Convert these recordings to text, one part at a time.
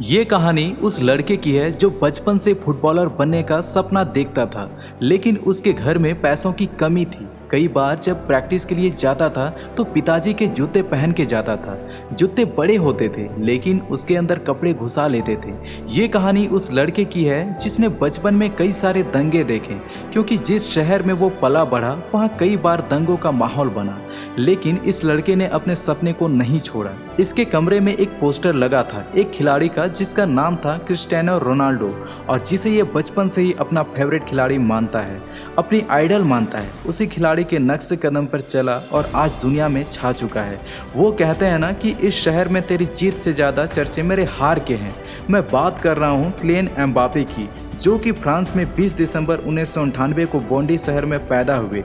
ये कहानी उस लड़के की है जो बचपन से फुटबॉलर बनने का सपना देखता था, लेकिन उसके घर में पैसों की कमी थी। कई बार जब प्रैक्टिस के लिए जाता था तो पिताजी के जूते पहन के जाता था। जूते बड़े होते थे लेकिन उसके अंदर कपड़े घुसा लेते थे। ये कहानी उस लड़के की है जिसने बचपन में कई सारे दंगे देखे, क्योंकि जिस शहर में वो पला बढ़ा वहाँ कई बार दंगों का माहौल बना। लेकिन इस लड़के ने अपने सपने को नहीं छोड़ा। इसके कमरे में एक पोस्टर लगा था एक खिलाड़ी का जिसका नाम था क्रिस्टियानो रोनाल्डो, और जिसे ये बचपन से ही अपना फेवरेट खिलाड़ी मानता है, अपनी आइडल मानता है। उसी खिलाड़ी के नक्श कदम पर चला और आज दुनिया में छा चुका है। वो कहते हैं ना कि इस शहर में तेरी जीत से ज्यादा चर्चे मेरे हार के हैं। मैं बात कर रहा हूँ किलियन एम्बापे की, जो कि फ्रांस में 20 दिसंबर 1998 को बोंडी शहर में पैदा हुए।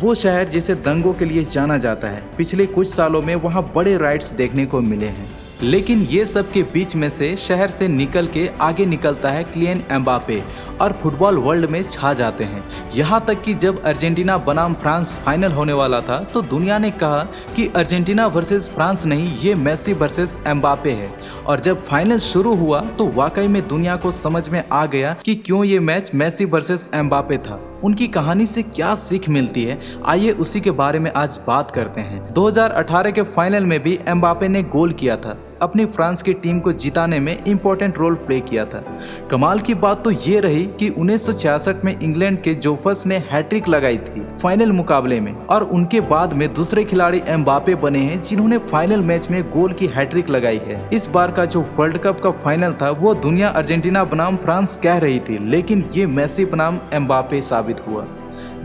वो शहर जिसे दंगों के लिए जाना जाता है। पिछले कुछ सालों में वहाँ बड़े राइट्स देखने को मिले हैं, लेकिन ये सब के बीच में से शहर से निकल के आगे निकलता है किलियन एम्बापे और फुटबॉल वर्ल्ड में छा जाते हैं। यहाँ तक कि जब अर्जेंटीना बनाम फ्रांस फाइनल होने वाला था तो दुनिया ने कहा कि अर्जेंटीना वर्सेस फ्रांस नहीं, ये मेसी वर्सेस एम्बापे है। और जब फाइनल शुरू हुआ तो वाकई में दुनिया को समझ में आ गया कि क्यों ये मैच मेसी वर्सेस एम्बापे था। उनकी कहानी से क्या सीख मिलती है, आइए उसी के बारे में आज बात करते हैं। 2018 के फाइनल में भी एम्बापे ने गोल किया था, अपनी फ्रांस की टीम को जिताने में इंपॉर्टेंट रोल प्ले किया था। कमाल की बात तो ये रही कि 1966 में इंग्लैंड के जोफस ने हैट्रिक लगाई थी फाइनल मुकाबले में, और उनके बाद में दूसरे खिलाड़ी एम्बापे बने हैं जिन्होंने फाइनल मैच में गोल की हैट्रिक लगाई है। इस बार का जो वर्ल्ड कप का फाइनल था वो दुनिया अर्जेंटीना बनाम फ्रांस कह रही थी, लेकिन ये मेसी बनाम एम्बापे साबित हुआ।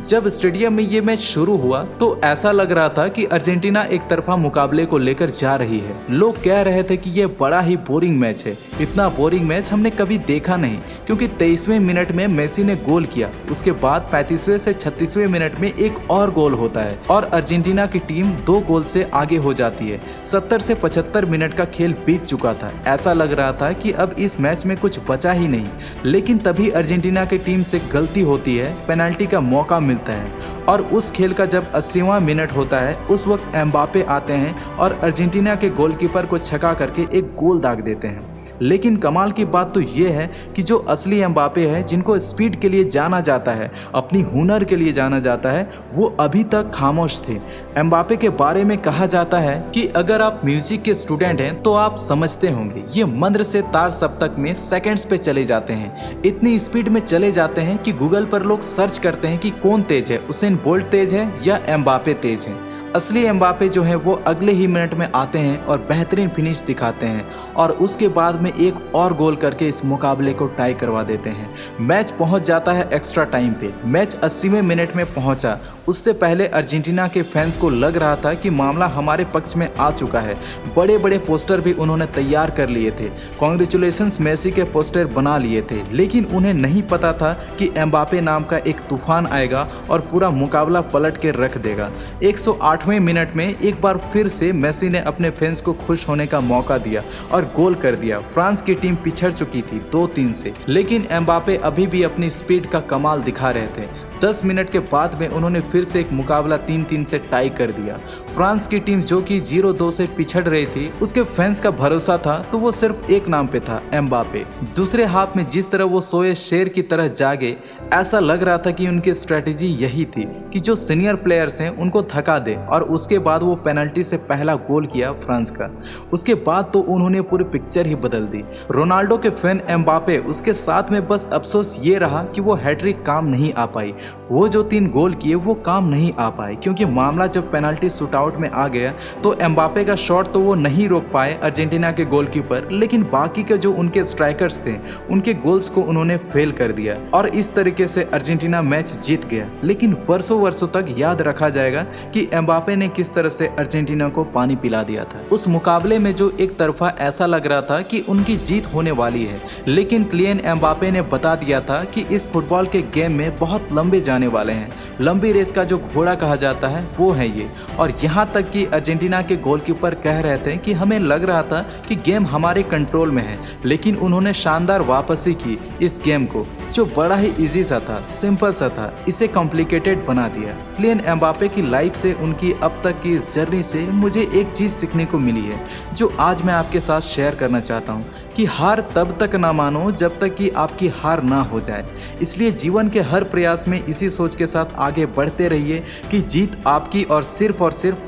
जब स्टेडियम में ये मैच शुरू हुआ तो ऐसा लग रहा था कि अर्जेंटीना एक तरफा मुकाबले को लेकर जा रही है। लोग कह रहे थे कि ये बड़ा ही बोरिंग मैच है, इतना बोरिंग मैच हमने कभी देखा नहीं, क्योंकि 23वें मिनट में मेसी ने गोल किया, उसके बाद 35वें से 36वें मिनट में एक और गोल होता है और अर्जेंटीना की टीम 2 गोल से आगे हो जाती है। 70 से 75 मिनट का खेल बीत चुका था। ऐसा लग रहा था कि अब इस मैच में कुछ बचा ही नहीं, लेकिन तभी अर्जेंटीना की टीम से गलती होती है, पेनल्टी का मौका मिलता है और उस खेल का जब 80वां मिनट होता है उस वक्त एम्बापे आते हैं और अर्जेंटीना के गोलकीपर को छका करके एक गोल दाग देते हैं। लेकिन कमाल की बात तो ये है कि जो असली एम्बापे है, जिनको स्पीड के लिए जाना जाता है, अपनी हुनर के लिए जाना जाता है, वो अभी तक खामोश थे। एम्बापे के बारे में कहा जाता है कि अगर आप म्यूजिक के स्टूडेंट हैं तो आप समझते होंगे, ये मंद्र से तार सप्तक में सेकंड्स पे चले जाते हैं। इतनी स्पीड में चले जाते हैं कि गूगल पर लोग सर्च करते हैं कि कौन तेज है, उसेन बोल्ट तेज है या एम्बापे तेज है। असली एम्बापे जो है वो अगले ही मिनट में आते हैं और बेहतरीन फिनिश दिखाते हैं और उसके बाद में एक और गोल करके इस मुकाबले को टाई करवा देते हैं। मैच पहुंच जाता है एक्स्ट्रा टाइम पे। मैच 80वें मिनट में पहुंचा। उससे पहले अर्जेंटीना के फैंस को लग रहा था कि मामला हमारे पक्ष में आ चुका है। बड़े बड़े पोस्टर भी उन्होंने तैयार कर लिए थे, कांग्रेचुलेशंस मेसी के पोस्टर बना लिए थे, लेकिन उन्हें नहीं पता था कि एम्बापे नाम का एक तूफान आएगा और पूरा मुकाबला पलट के रख देगा। 108वें मिनट में एक बार फिर से मेसी ने अपने फैंस को खुश होने का मौका दिया और गोल कर दिया। फ्रांस की टीम पिछड़ चुकी थी 2-3 से, लेकिन एम्बापे अभी भी अपनी स्पीड का कमाल दिखा रहे थे। 10 मिनट के बाद में उन्होंने फिर से एक मुकाबला 3-3 से टाई कर दिया। फ्रांस की टीम जो कि 0-2 से पिछड़ रही थी, उसके फैंस का भरोसा था तो वो सिर्फ एक नाम पे था, एम्बापे। दूसरे हाफ में जिस तरह वो सोए शेर की तरह जागे, ऐसा लग रहा था कि उनकी स्ट्रेटेजी यही थी कि जो सीनियर प्लेयर्स हैं उनको थका दे, और उसके बाद वो पेनल्टी से पहला गोल किया फ्रांस का। उसके बाद तो उन्होंने पूरी पिक्चर ही बदल दी। रोनाल्डो के फैन एम्बापे, उसके साथ में बस अफसोस ये रहा कि वो हैट्रिक काम नहीं आ पाई। वो जो 3 गोल किए वो काम नहीं आ पाए, क्योंकि मामला जब पेनल्टी शूटआउट में आ गया तो एम्बापे का शॉट तो वो नहीं रोक पाए अर्जेंटीना के गोलकीपर, लेकिन बाकी के जो उनके स्ट्राइकर्स थे उनके गोल्स को उन्होंने फेल कर दिया और इस तरीके से अर्जेंटीना मैच जीत गया। लेकिन वर्षों वर्षों तक याद रखा जाएगा कि एम्बापे ने किस तरह से अर्जेंटीना को पानी पिला दिया था। उस मुकाबले में जो एक तरफा ऐसा लग रहा था कि उनकी जीत होने वाली है, लेकिन किलियन एम्बापे ने बता दिया था कि इस फुटबॉल के गेम में बहुत लंबे जाने वाले हैं। लंबी रेस का जो घोड़ा कहा जाता है वो है ये। और यहाँ तक कि अर्जेंटीना के गोलकीपर कह रहे थे कि हमें लग रहा था कि गेम हमारे कंट्रोल में है, लेकिन उन्होंने शानदार वापसी की इस गेम को, जो बड़ा ही इजी सा था, सिंपल सा था, इसे कॉम्प्लिकेटेड बना दिया। किलियन एम्बापे की लाइफ से उनकी की अब तक की इस जर्नी से मुझे एक चीज़ सीखने को मिली है जो आज मैं आपके साथ शेयर करना चाहता हूँ कि हार तब तक ना मानो जब तक कि आपकी हार ना हो जाए। इसलिए जीवन के हर प्रयास में इसी सोच के साथ आगे बढ़ते रहिए कि जीत आपकी और सिर्फ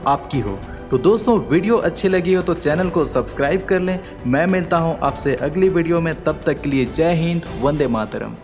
आपकी हो। तो दोस्तों, वीडियो अच्छी लगी हो तो चैनल को सब्सक्राइब कर लें। मैं मिलता हूं आपसे अगली वीडियो में, तब तक के लिए जय हिंद, वंदे मातरम।